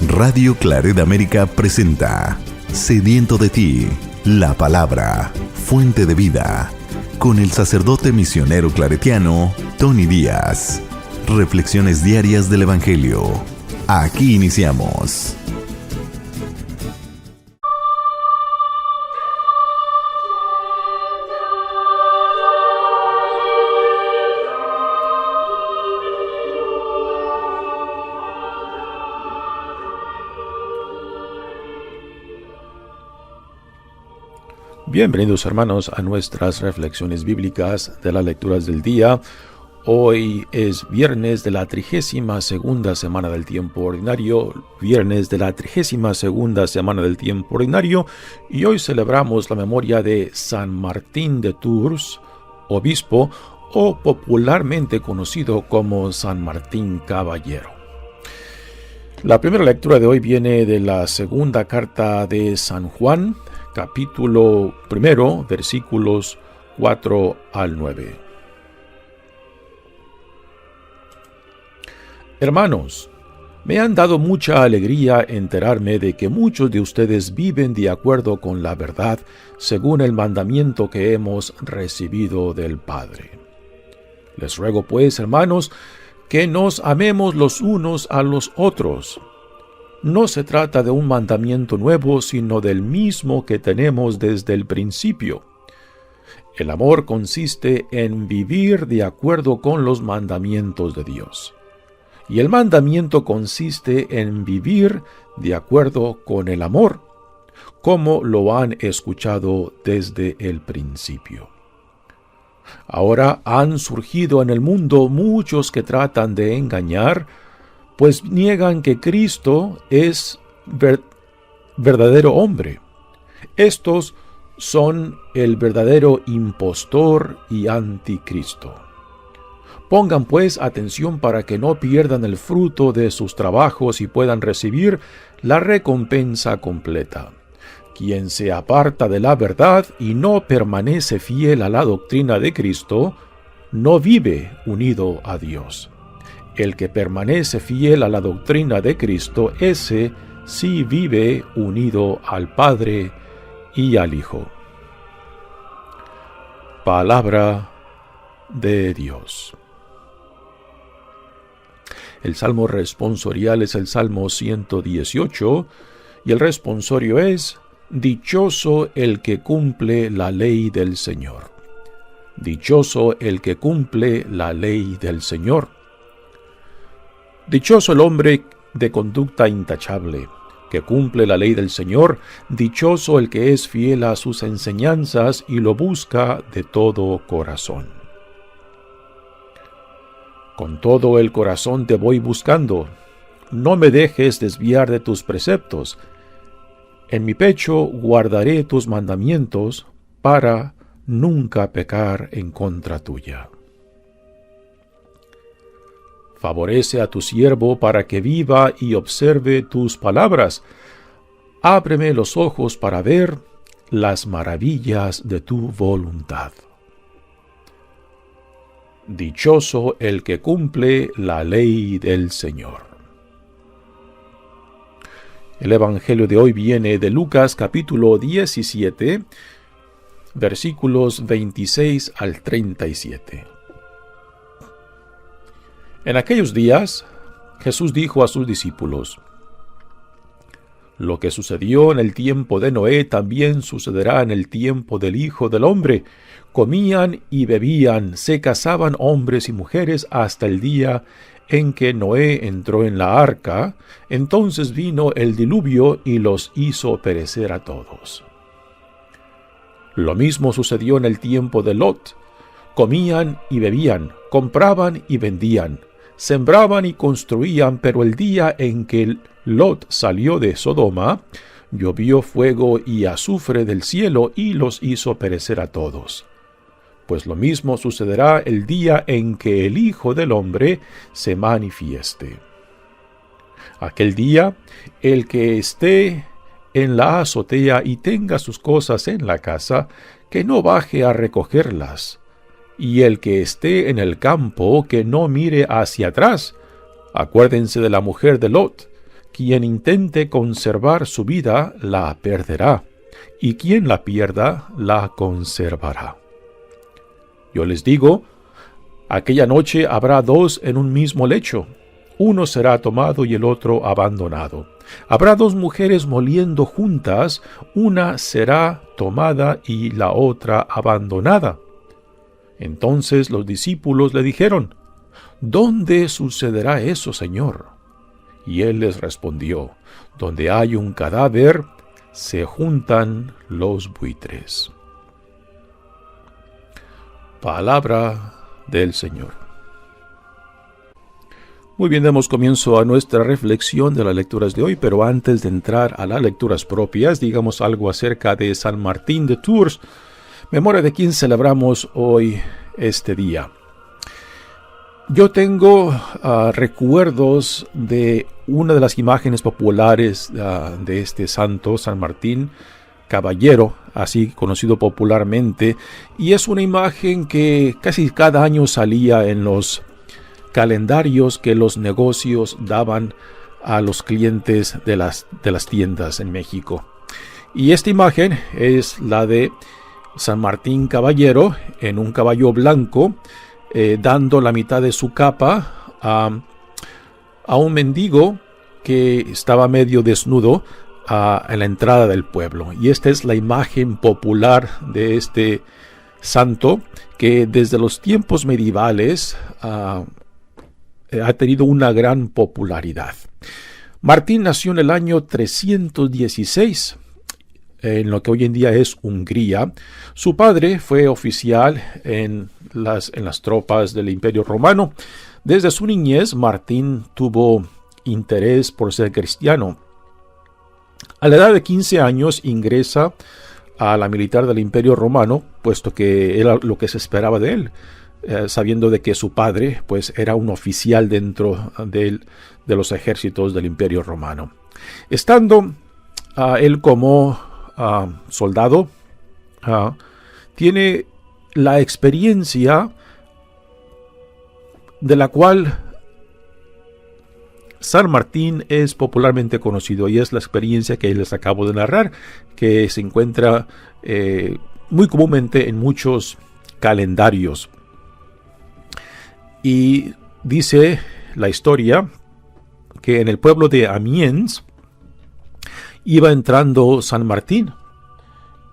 Radio Claret América presenta Sediento de ti, la palabra, fuente de vida, con el sacerdote misionero claretiano Tony Díaz. Reflexiones diarias del Evangelio. Aquí iniciamos. Bienvenidos, hermanos, a nuestras reflexiones bíblicas de las lecturas del día. Hoy es viernes de la 32ª semana del tiempo ordinario, y hoy celebramos la memoria de San Martín de Tours, obispo, o popularmente conocido como San Martín Caballero. La primera lectura de hoy viene de la segunda carta de San Juan, capítulo 1, versículos 4 al 9. Hermanos, me han dado mucha alegría enterarme de que muchos de ustedes viven de acuerdo con la verdad, según el mandamiento que hemos recibido del Padre. Les ruego pues, hermanos, que nos amemos los unos a los otros. No se trata de un mandamiento nuevo, sino del mismo que tenemos desde el principio. El amor consiste en vivir de acuerdo con los mandamientos de Dios. Y el mandamiento consiste en vivir de acuerdo con el amor, como lo han escuchado desde el principio. Ahora han surgido en el mundo muchos que tratan de engañar, pues niegan que Cristo es verdadero hombre. Estos son el verdadero impostor y anticristo. Pongan pues atención para que no pierdan el fruto de sus trabajos y puedan recibir la recompensa completa. Quien se aparta de la verdad y no permanece fiel a la doctrina de Cristo, no vive unido a Dios. El que permanece fiel a la doctrina de Cristo, ese sí vive unido al Padre y al Hijo. Palabra de Dios. El salmo responsorial es el Salmo 118, y el responsorio es: Dichoso el que cumple la ley del Señor. Dichoso el que cumple la ley del Señor. Dichoso el hombre de conducta intachable, que cumple la ley del Señor. Dichoso el que es fiel a sus enseñanzas y lo busca de todo corazón. Con todo el corazón te voy buscando. No me dejes desviar de tus preceptos. En mi pecho guardaré tus mandamientos para nunca pecar en contra tuya. Favorece a tu siervo para que viva y observe tus palabras. Ábreme los ojos para ver las maravillas de tu voluntad. Dichoso el que cumple la ley del Señor. El Evangelio de hoy viene de Lucas capítulo 17, versículos 26 al 37. En aquellos días, Jesús dijo a sus discípulos: Lo que sucedió en el tiempo de Noé también sucederá en el tiempo del Hijo del Hombre. Comían y bebían, se casaban hombres y mujeres hasta el día en que Noé entró en la arca. Entonces vino el diluvio y los hizo perecer a todos. Lo mismo sucedió en el tiempo de Lot. Comían y bebían, compraban y vendían, sembraban y construían, pero el día en que Lot salió de Sodoma, llovió fuego y azufre del cielo y los hizo perecer a todos. Pues lo mismo sucederá el día en que el Hijo del Hombre se manifieste. Aquel día, el que esté en la azotea y tenga sus cosas en la casa, que no baje a recogerlas, y el que esté en el campo, que no mire hacia atrás. Acuérdense de la mujer de Lot, quien intente conservar su vida la perderá, y quien la pierda la conservará. Yo les digo, aquella noche habrá dos en un mismo lecho, uno será tomado y el otro abandonado. Habrá dos mujeres moliendo juntas, una será tomada y la otra abandonada. Entonces los discípulos le dijeron: ¿Dónde sucederá eso, Señor? Y él les respondió: Donde hay un cadáver, se juntan los buitres. Palabra del Señor. Muy bien, damos comienzo a nuestra reflexión de las lecturas de hoy, pero antes de entrar a las lecturas propias, digamos algo acerca de San Martín de Tours, memoria de quien celebramos hoy este día. Yo tengo recuerdos de una de las imágenes populares de este santo, San Martín Caballero, así conocido popularmente, y es una imagen que casi cada año salía en los calendarios que los negocios daban a los clientes de las tiendas en México. Y esta imagen es la de San Martín Caballero en un caballo blanco, dando la mitad de su capa a un mendigo que estaba medio desnudo en la entrada del pueblo. Y esta es la imagen popular de este santo que desde los tiempos medievales ha tenido una gran popularidad. Martín nació en el año 316, en lo que hoy en día es Hungría. Su padre fue oficial en las tropas del Imperio Romano. Desde su niñez, Martín tuvo interés por ser cristiano. A la edad de 15 años ingresa a la militar del Imperio Romano, puesto que era lo que se esperaba de él, sabiendo de que su padre pues era un oficial dentro de los ejércitos del Imperio Romano. Estando él como soldado, tiene la experiencia de la cual San Martín es popularmente conocido, y es la experiencia que les acabo de narrar, que se encuentra muy comúnmente en muchos calendarios. Y dice la historia que en el pueblo de Amiens iba entrando San Martín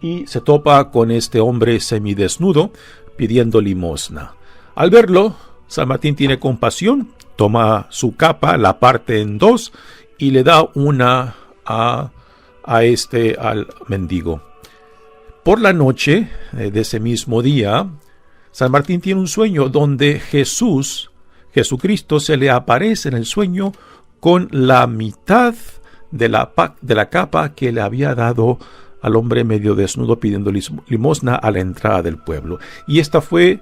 y se topa con este hombre semidesnudo pidiendo limosna. Al verlo, San Martín tiene compasión, toma su capa, la parte en dos y le da una al mendigo. Por la noche de ese mismo día, San Martín tiene un sueño donde Jesucristo se le aparece en el sueño con la mitad de la capa que le había dado al hombre medio desnudo pidiendo limosna a la entrada del pueblo. Y este fue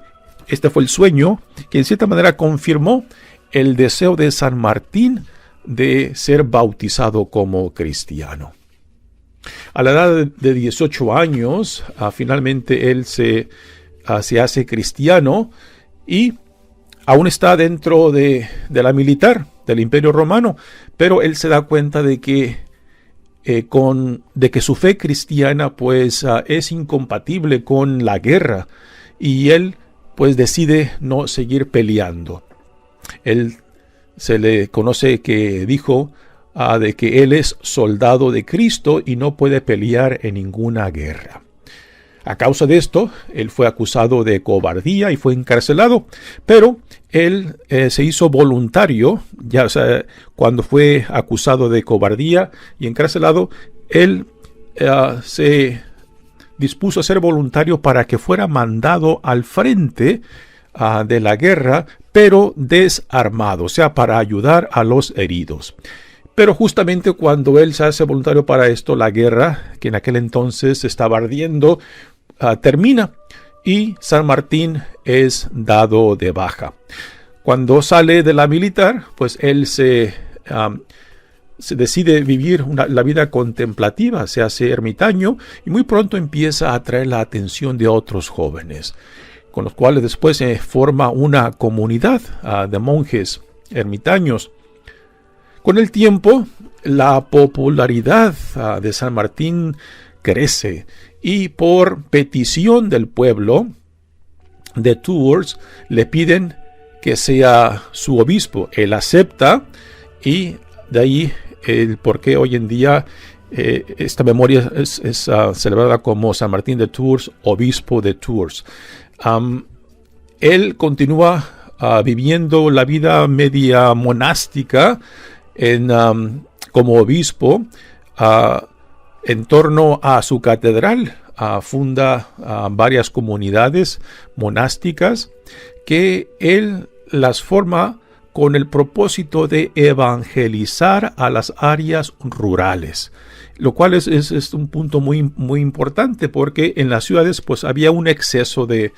el sueño que en cierta manera confirmó el deseo de San Martín de ser bautizado como cristiano. A la edad de 18 años, finalmente él se hace cristiano y aún está dentro de la militar del Imperio Romano, pero él se da cuenta de que su fe cristiana pues es incompatible con la guerra, y él pues decide no seguir peleando. Él se le conoce que dijo de que él es soldado de Cristo y no puede pelear en ninguna guerra. A causa de esto, él fue acusado de cobardía y fue encarcelado, pero él se hizo voluntario. Cuando fue acusado de cobardía y encarcelado, él se dispuso a ser voluntario para que fuera mandado al frente de la guerra, pero desarmado, o sea, para ayudar a los heridos. Pero justamente cuando él se hace voluntario para esto, la guerra, que en aquel entonces estaba ardiendo, termina y San Martín es dado de baja. Cuando sale de la militar, pues él se decide vivir la vida contemplativa, se hace ermitaño y muy pronto empieza a atraer la atención de otros jóvenes, con los cuales después se forma una comunidad de monjes ermitaños. Con el tiempo, la popularidad de San Martín crece y por petición del pueblo de Tours le piden que sea su obispo. Él acepta y de ahí el por qué hoy en día esta memoria es celebrada como San Martín de Tours, obispo de Tours. Él continúa viviendo la vida media monástica como obispo en torno a su catedral. Funda varias comunidades monásticas que él las forma con el propósito de evangelizar a las áreas rurales, lo cual es un punto muy, muy importante, porque en las ciudades pues había un exceso de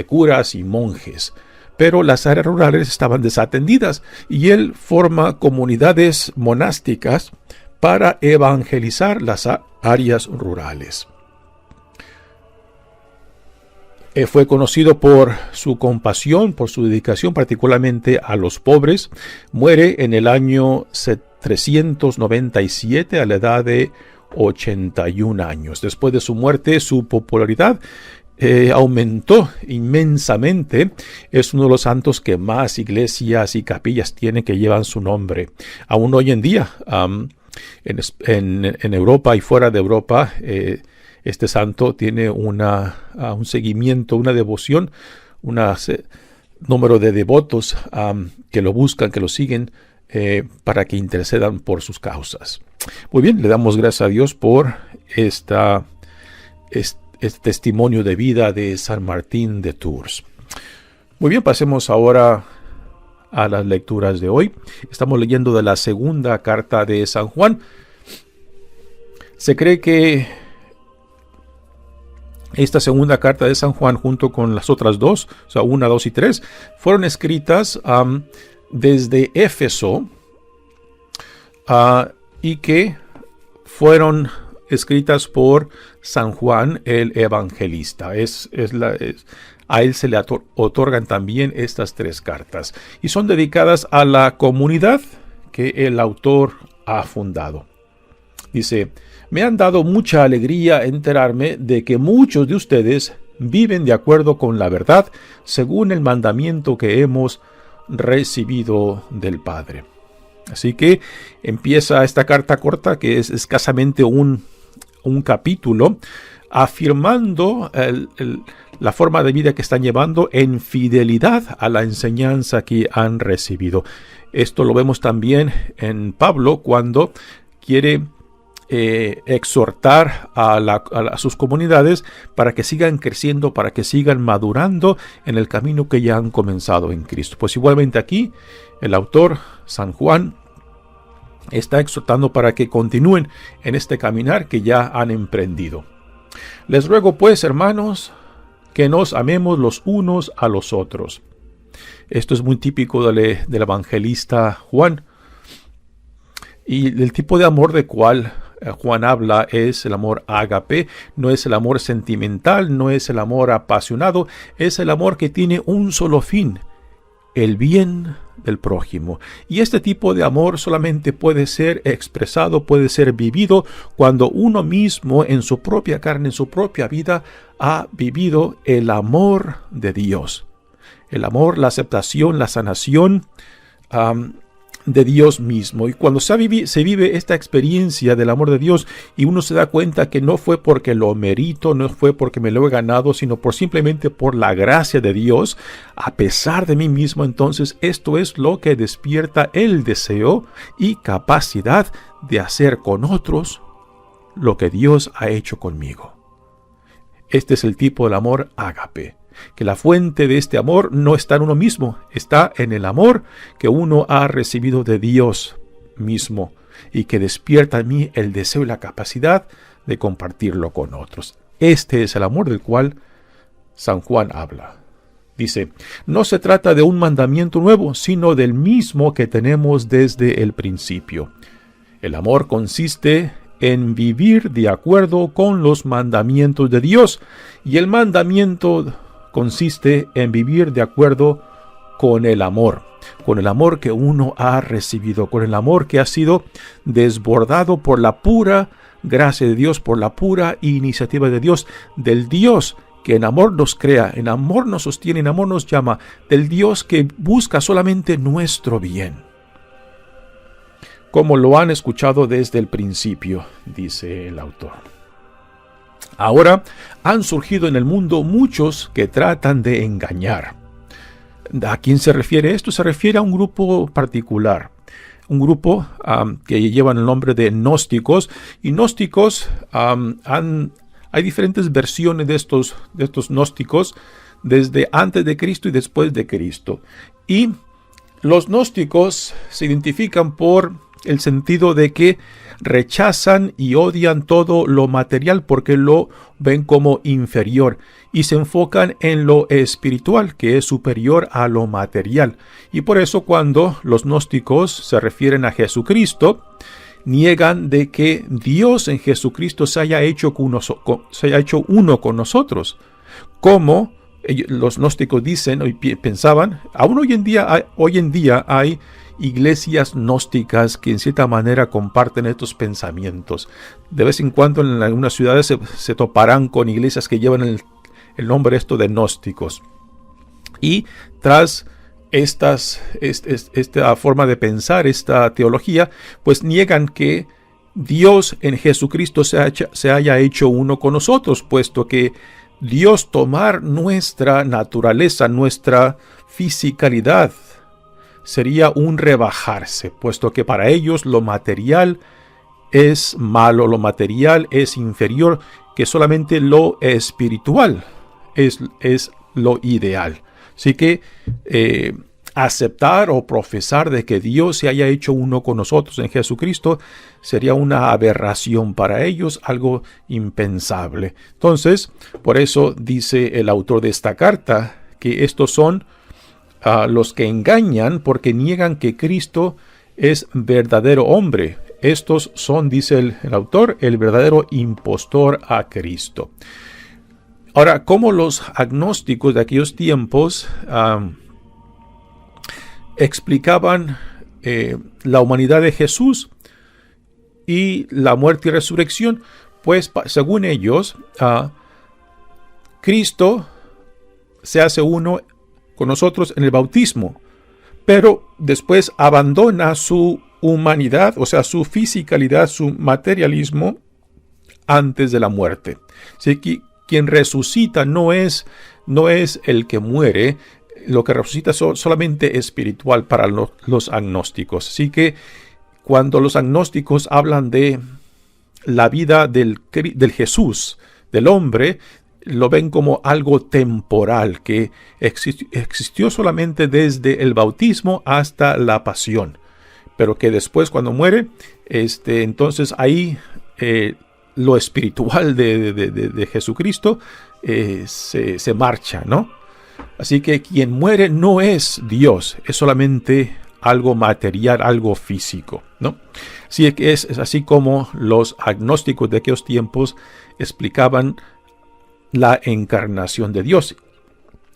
curas y monjes, pero las áreas rurales estaban desatendidas y él forma comunidades monásticas para evangelizar las áreas rurales. Fue conocido por su compasión, por su dedicación particularmente a los pobres. Muere en el año 397 a la edad de 81 años. Después de su muerte, su popularidad aumentó inmensamente. Es uno de los santos que más iglesias y capillas tiene que llevan su nombre. Aún hoy en día, en Europa y fuera de Europa, este santo tiene un seguimiento, una devoción, un número de devotos que lo buscan, que lo siguen para que intercedan por sus causas. Muy bien, le damos gracias a Dios por este testimonio de vida de San Martín de Tours. Muy bien, pasemos ahora a las lecturas de hoy. Estamos leyendo de la segunda carta de San Juan. Se cree que esta segunda carta de San Juan, junto con las otras dos, o sea, 1, 2 y 3, fueron escritas desde Éfeso y que fueron escritas por San Juan el Evangelista. A él se le otorgan también estas 3 cartas y son dedicadas a la comunidad que el autor ha fundado. Dice: me han dado mucha alegría enterarme de que muchos de ustedes viven de acuerdo con la verdad, según el mandamiento que hemos recibido del Padre. Así que empieza esta carta corta, que es escasamente un capítulo, afirmando la forma de vida que están llevando en fidelidad a la enseñanza que han recibido. Esto lo vemos también en Pablo cuando quiere exhortar a sus comunidades para que sigan creciendo, para que sigan madurando en el camino que ya han comenzado en Cristo. Pues igualmente aquí el autor, San Juan, está exhortando para que continúen en este caminar que ya han emprendido. Les ruego pues, hermanos, que nos amemos los unos a los otros. Esto es muy típico del evangelista Juan. Y el tipo de amor de cual Juan habla es el amor ágape, no es el amor sentimental, no es el amor apasionado, es el amor que tiene un solo fin: el bien del prójimo. Y este tipo de amor solamente puede ser expresado, puede ser vivido cuando uno mismo en su propia carne, en su propia vida, ha vivido el amor de Dios. El amor, la aceptación, la sanación de Dios mismo. Y cuando se vive esta experiencia del amor de Dios y uno se da cuenta que no fue porque lo merito, no fue porque me lo he ganado, sino simplemente por la gracia de Dios, a pesar de mí mismo, entonces esto es lo que despierta el deseo y capacidad de hacer con otros lo que Dios ha hecho conmigo. Este es el tipo del amor ágape. Que la fuente de este amor no está en uno mismo, está en el amor que uno ha recibido de Dios mismo y que despierta en mí el deseo y la capacidad de compartirlo con otros. Este es el amor del cual San Juan habla. Dice: no se trata de un mandamiento nuevo, sino del mismo que tenemos desde el principio. El amor consiste en vivir de acuerdo con los mandamientos de Dios, y el mandamiento consiste en vivir de acuerdo con el amor. con el amor que uno ha recibido, con el amor que ha sido desbordado por la pura gracia de Dios, por la pura iniciativa de Dios, del Dios que en amor nos crea, en amor nos sostiene, en amor nos llama, del Dios que busca solamente nuestro bien. Como lo han escuchado desde el principio, dice el autor. Ahora han surgido en el mundo muchos que tratan de engañar. ¿A quién se refiere esto? Se refiere a un grupo particular. Un grupo que llevan el nombre de gnósticos. Y gnósticos, hay diferentes versiones de estos gnósticos, desde antes de Cristo y después de Cristo. Y los gnósticos se identifican por el sentido de que rechazan y odian todo lo material porque lo ven como inferior y se enfocan en lo espiritual, que es superior a lo material. Y por eso cuando los gnósticos se refieren a Jesucristo, niegan de que Dios en Jesucristo se haya hecho uno con nosotros. Como los gnósticos dicen y pensaban, aún hoy en día hay iglesias gnósticas que en cierta manera comparten estos pensamientos. De vez en cuando en algunas ciudades se toparán con iglesias que llevan el nombre de gnósticos. Y tras esta forma de pensar, esta teología, pues niegan que Dios en Jesucristo se haya hecho uno con nosotros, puesto que Dios tomar nuestra naturaleza, nuestra fisicalidad, sería un rebajarse, puesto que para ellos lo material es malo, lo material es inferior, que solamente lo espiritual es lo ideal. Así que aceptar o profesar de que Dios se haya hecho uno con nosotros en Jesucristo sería una aberración para ellos, algo impensable. Entonces, por eso dice el autor de esta carta que estos son los que engañan porque niegan que Cristo es verdadero hombre. Estos son, dice el autor, el verdadero impostor a Cristo. Ahora, como los agnósticos de aquellos tiempos explicaban la humanidad de Jesús y la muerte y resurrección, pues según ellos, Cristo se hace uno con nosotros en el bautismo, pero después abandona su humanidad, o sea, su fisicalidad, su materialismo antes de la muerte. Así que quien resucita no es el que muere, lo que resucita es solamente espiritual para los agnósticos. Así que cuando los agnósticos hablan de la vida del Jesús, del hombre, lo ven como algo temporal, que existió solamente desde el bautismo hasta la pasión, pero que después cuando muere, entonces ahí lo espiritual de Jesucristo se marcha, ¿no? Así que quien muere no es Dios, es solamente algo material, algo físico, ¿no? Así que es así como los agnósticos de aquellos tiempos explicaban la encarnación de Dios.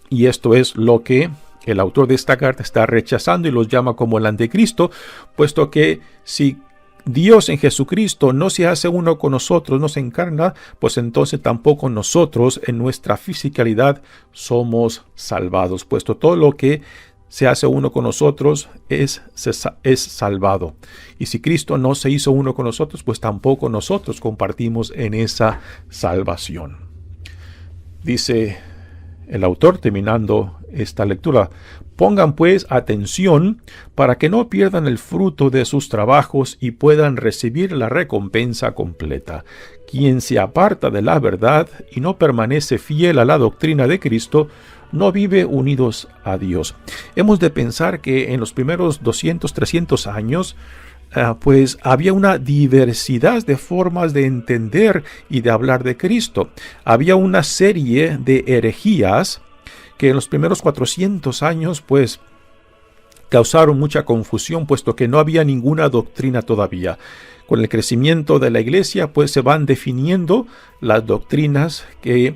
Y esto es lo que el autor de esta carta está rechazando y los llama como el anticristo, puesto que si Dios en Jesucristo no se hace uno con nosotros, no se encarna, pues entonces tampoco nosotros en nuestra fisicalidad somos salvados, puesto todo lo que se hace uno con nosotros es salvado. Y si Cristo no se hizo uno con nosotros, pues tampoco nosotros compartimos en esa salvación. Dice el autor terminando esta lectura: pongan pues atención para que no pierdan el fruto de sus trabajos y puedan recibir la recompensa completa. Quien se aparta de la verdad y no permanece fiel a la doctrina de Cristo, no vive unidos a Dios. Hemos de pensar que en los primeros 200, 300 años, pues había una diversidad de formas de entender y de hablar de Cristo. Había una serie de herejías que en los primeros 400 años pues causaron mucha confusión, puesto que no había ninguna doctrina todavía. Con el crecimiento de la iglesia pues se van definiendo las doctrinas que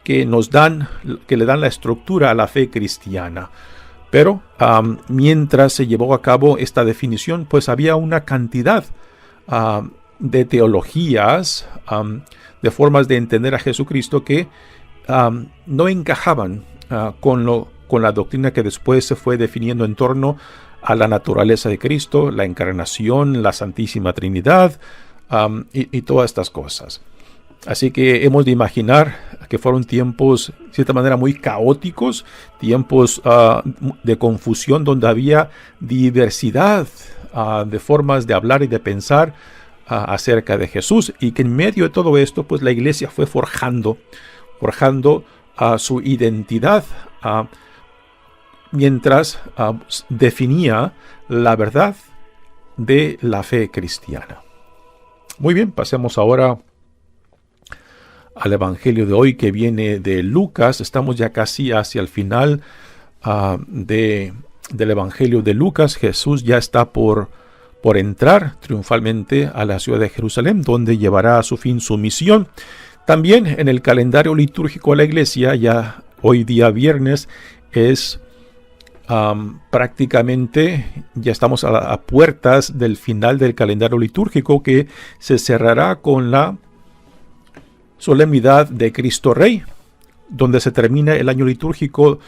le dan la estructura a la fe cristiana. Pero mientras se llevó a cabo esta definición, pues había una cantidad de teologías, de formas de entender a Jesucristo que no encajaban con la doctrina que después se fue definiendo en torno a la naturaleza de Cristo, la encarnación, la Santísima Trinidad y todas estas cosas. Así que hemos de imaginar que fueron tiempos, de cierta manera, muy caóticos, tiempos de confusión donde había diversidad de formas de hablar y de pensar acerca de Jesús, y que en medio de todo esto, pues la iglesia fue forjando su identidad mientras definía la verdad de la fe cristiana. Muy bien, pasemos ahora al Evangelio de hoy, que viene de Lucas. Estamos ya casi hacia el final del Evangelio de Lucas. Jesús ya está por entrar triunfalmente a la ciudad de Jerusalén, donde llevará a su fin su misión. También en el calendario litúrgico de la iglesia, ya hoy día viernes, es prácticamente, ya estamos a puertas del final del calendario litúrgico, que se cerrará con la solemnidad de Cristo Rey, donde se termina el año litúrgico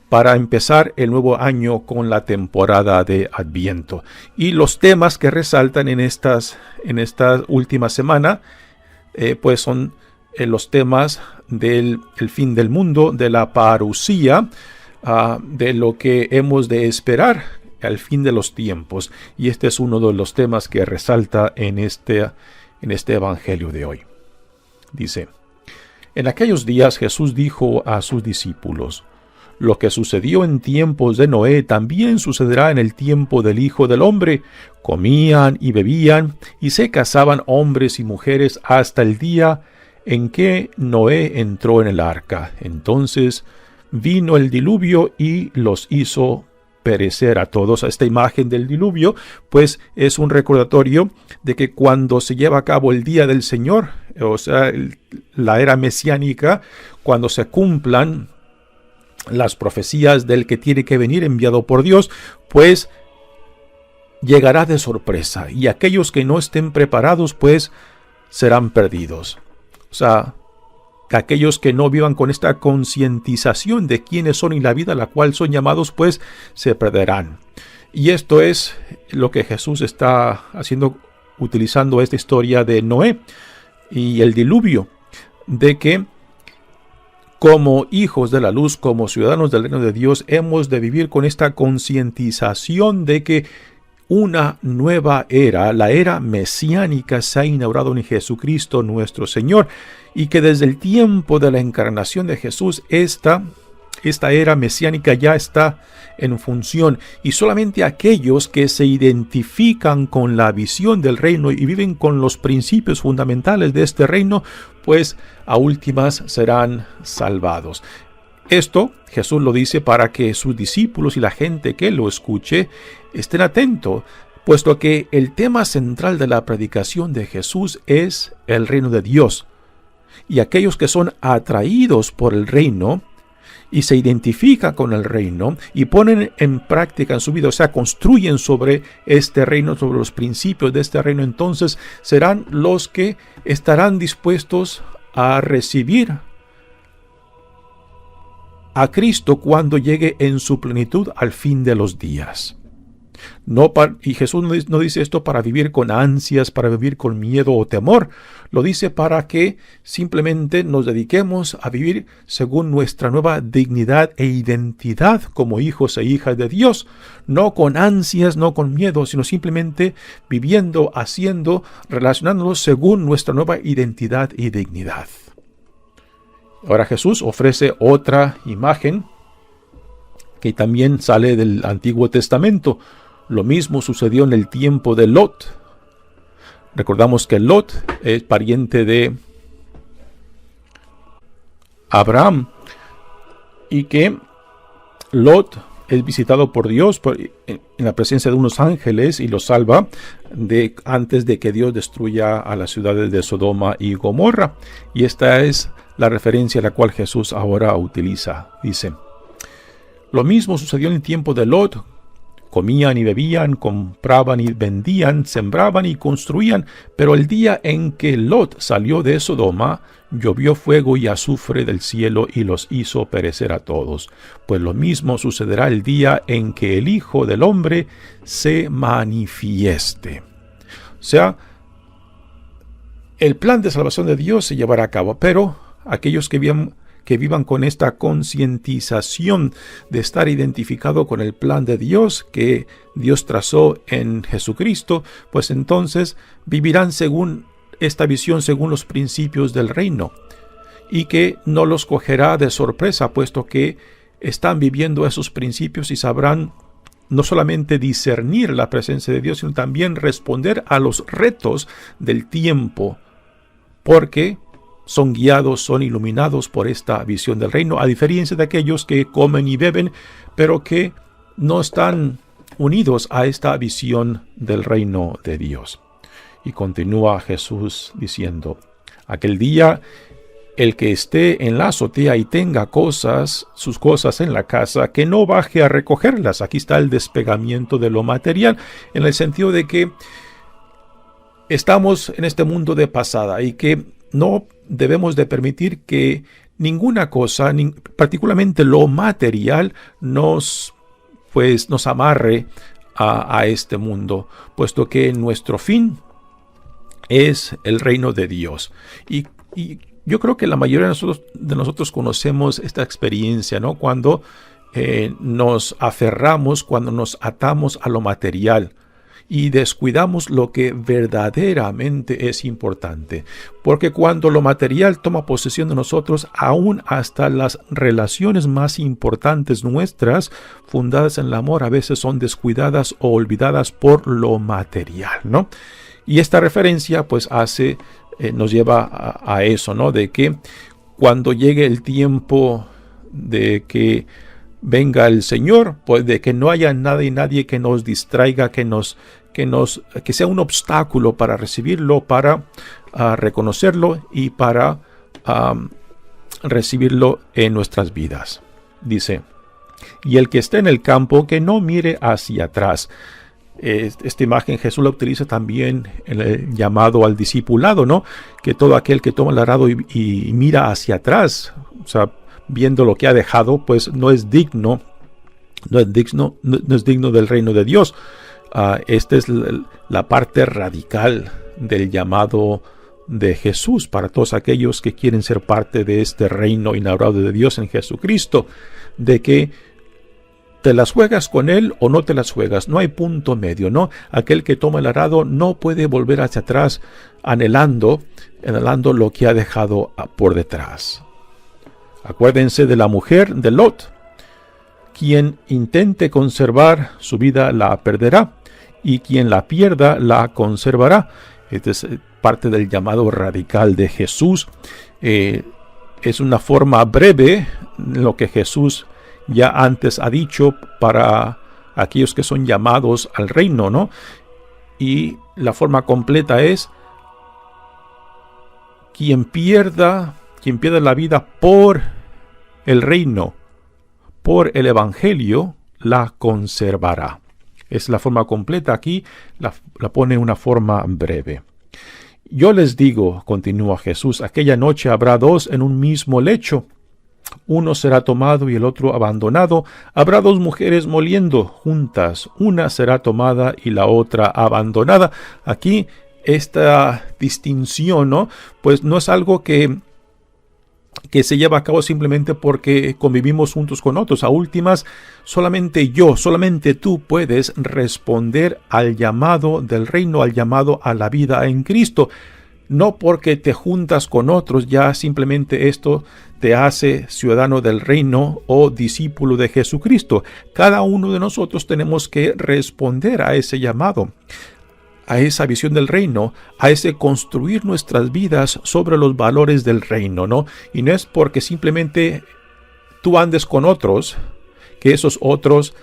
para empezar el nuevo año con la temporada de Adviento. Y los temas que resaltan en esta última semana, pues son los temas del fin del mundo, de la parusía, de lo que hemos de esperar al fin de los tiempos. Y este es uno de los temas que resalta en este Evangelio de hoy. Dice: en aquellos días Jesús dijo a sus discípulos: lo que sucedió en tiempos de Noé también sucederá en el tiempo del Hijo del Hombre. Comían y bebían y se casaban hombres y mujeres hasta el día en que Noé entró en el arca. Entonces vino el diluvio y los hizo perecer a todos. Esta imagen del diluvio, pues, es un recordatorio de que cuando se lleva a cabo el día del Señor, o sea, la era mesiánica, cuando se cumplan las profecías del que tiene que venir enviado por Dios, pues llegará de sorpresa, y aquellos que no estén preparados, pues serán perdidos. O sea, aquellos que no vivan con esta concientización de quiénes son y la vida a la cual son llamados, pues se perderán. Y esto es lo que Jesús está haciendo, utilizando esta historia de Noé y el diluvio, de que como hijos de la luz, como ciudadanos del reino de Dios, hemos de vivir con esta concientización de que una nueva era, la era mesiánica, se ha inaugurado en Jesucristo nuestro Señor, y que desde el tiempo de la encarnación de Jesús esta era mesiánica ya está en función, y solamente aquellos que se identifican con la visión del reino y viven con los principios fundamentales de este reino, pues a últimas serán salvados. Esto Jesús lo dice para que sus discípulos y la gente que lo escuche estén atentos, puesto que el tema central de la predicación de Jesús es el reino de Dios. Y aquellos que son atraídos por el reino y se identifican con el reino y ponen en práctica en su vida, o sea, construyen sobre este reino, sobre los principios de este reino, entonces serán los que estarán dispuestos a recibir a Cristo cuando llegue en su plenitud al fin de los días. Y Jesús no dice esto para vivir con ansias, para vivir con miedo o temor. Lo dice para que simplemente nos dediquemos a vivir según nuestra nueva dignidad e identidad como hijos e hijas de Dios. No con ansias, no con miedo, sino simplemente viviendo, haciendo, relacionándonos según nuestra nueva identidad y dignidad. Ahora Jesús ofrece otra imagen que también sale del Antiguo Testamento. Lo mismo sucedió en el tiempo de Lot. Recordamos que Lot es pariente de Abraham y que Lot es visitado por Dios en la presencia de unos ángeles y lo salva antes de que Dios destruya a las ciudades de Sodoma y Gomorra. Y esta es la referencia a la cual Jesús ahora utiliza. Dice: Lo mismo sucedió en el tiempo de Lot. Comían y bebían, compraban y vendían, sembraban y construían, pero el día en que Lot salió de Sodoma, llovió fuego y azufre del cielo y los hizo perecer a todos. Pues lo mismo sucederá el día en que el Hijo del Hombre se manifieste. O sea, el plan de salvación de Dios se llevará a cabo, pero aquellos que vivan con esta concientización de estar identificado con el plan de Dios que Dios trazó en Jesucristo, pues entonces vivirán según esta visión, según los principios del reino, y que no los cogerá de sorpresa, puesto que están viviendo esos principios y sabrán no solamente discernir la presencia de Dios, sino también responder a los retos del tiempo, porque son guiados, son iluminados por esta visión del reino, a diferencia de aquellos que comen y beben, pero que no están unidos a esta visión del reino de Dios. Y continúa Jesús diciendo: aquel día, el que esté en la azotea y tenga sus cosas en la casa, que no baje a recogerlas. Aquí está el despegamiento de lo material, en el sentido de que estamos en este mundo de pasada y que no debemos de permitir que ninguna cosa, particularmente lo material, nos amarre a este mundo, puesto que nuestro fin es el reino de Dios. Y yo creo que la mayoría de nosotros conocemos esta experiencia, ¿no? Cuando nos aferramos, cuando nos atamos a lo material y descuidamos lo que verdaderamente es importante. Porque cuando lo material toma posesión de nosotros, aún hasta las relaciones más importantes nuestras, fundadas en el amor, a veces son descuidadas o olvidadas por lo material, ¿no? Y esta referencia pues nos lleva a eso, ¿no? De que cuando llegue el tiempo de que venga el Señor, pues de que no haya nada y nadie que nos distraiga, que sea un obstáculo para recibirlo, para reconocerlo y para recibirlo en nuestras vidas. Dice: y el que esté en el campo, que no mire hacia atrás. Esta imagen Jesús la utiliza también en el llamado al discipulado, ¿no? Que todo aquel que toma el arado y mira hacia atrás, o sea, viendo lo que ha dejado, pues no es digno del reino de Dios. Esta es la parte radical del llamado de Jesús para todos aquellos que quieren ser parte de este reino inaugurado de Dios en Jesucristo, de que te las juegas con Él o no te las juegas, no hay punto medio, ¿no? Aquel que toma el arado no puede volver hacia atrás anhelando lo que ha dejado por detrás. Acuérdense de la mujer de Lot. Quien intente conservar su vida la perderá, y quien la pierda la conservará. Esta es parte del llamado radical de Jesús. Es una forma breve lo que Jesús ya antes ha dicho para aquellos que son llamados al reino, ¿no? Y la forma completa es: quien pierda la vida por el reino, por el evangelio, la conservará. Es la forma completa. Aquí la pone una forma breve. Yo les digo, continúa Jesús, aquella noche habrá dos en un mismo lecho. Uno será tomado y el otro abandonado. Habrá dos mujeres moliendo juntas. Una será tomada y la otra abandonada. Aquí esta distinción, ¿no? Pues no es algo que se lleva a cabo simplemente porque convivimos juntos con otros. A últimas, solamente tú puedes responder al llamado del reino, al llamado a la vida en Cristo. No porque te juntas con otros, ya simplemente esto te hace ciudadano del reino o discípulo de Jesucristo. Cada uno de nosotros tenemos que responder a ese llamado, a esa visión del reino, a ese construir nuestras vidas sobre los valores del reino, ¿no? Y no es porque simplemente tú andes con otros, que esos otros,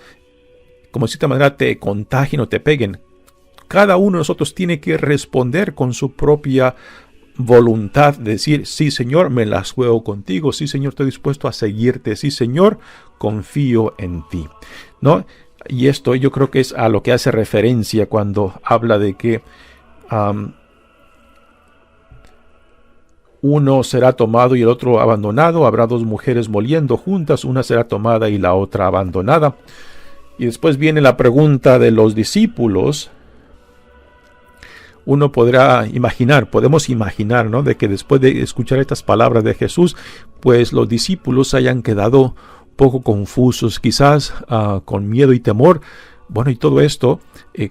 como de cierta manera, te contagien o te peguen. Cada uno de nosotros tiene que responder con su propia voluntad de decir, sí Señor, me las juego contigo, sí Señor, estoy dispuesto a seguirte, sí Señor, confío en ti, ¿no? Y esto yo creo que es a lo que hace referencia cuando habla de que uno será tomado y el otro abandonado, habrá dos mujeres moliendo juntas, una será tomada y la otra abandonada. Y después viene la pregunta de los discípulos. Uno podemos imaginar, ¿no?, de que después de escuchar estas palabras de Jesús, pues los discípulos hayan quedado poco confusos, quizás con miedo y temor. Bueno, y todo esto,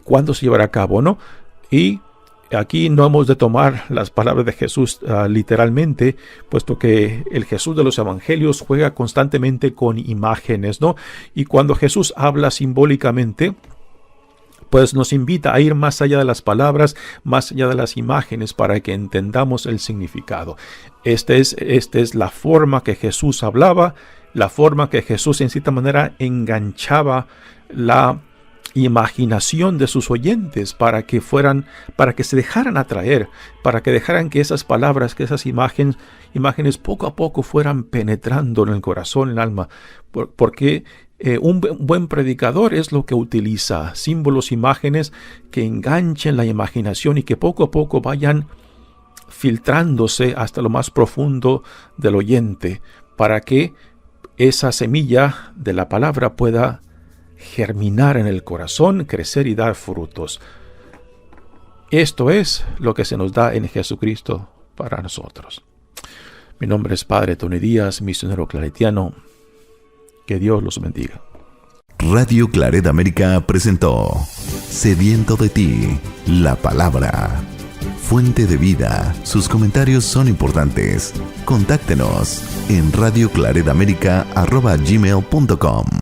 ¿cuándo se llevará a cabo, no? Y aquí no hemos de tomar las palabras de Jesús literalmente, puesto que el Jesús de los evangelios juega constantemente con imágenes, ¿no? Y cuando Jesús habla simbólicamente, pues nos invita a ir más allá de las palabras, más allá de las imágenes, para que entendamos el significado. Esta es la forma que Jesús hablaba, la forma que Jesús en cierta manera enganchaba la imaginación de sus oyentes para que se dejaran atraer, para que dejaran que esas palabras, que esas imágenes poco a poco fueran penetrando en el corazón, en el alma, porque un buen predicador es lo que utiliza símbolos, imágenes que enganchen la imaginación y que poco a poco vayan filtrándose hasta lo más profundo del oyente, para que esa semilla de la palabra pueda germinar en el corazón, crecer y dar frutos. Esto es lo que se nos da en Jesucristo para nosotros. Mi nombre es Padre Tony Díaz, misionero claretiano. Que Dios los bendiga. Radio Claret América presentó Sediento de ti, la palabra. Fuente de vida. Sus comentarios son importantes. Contáctenos en radioclaretamerica@gmail.com.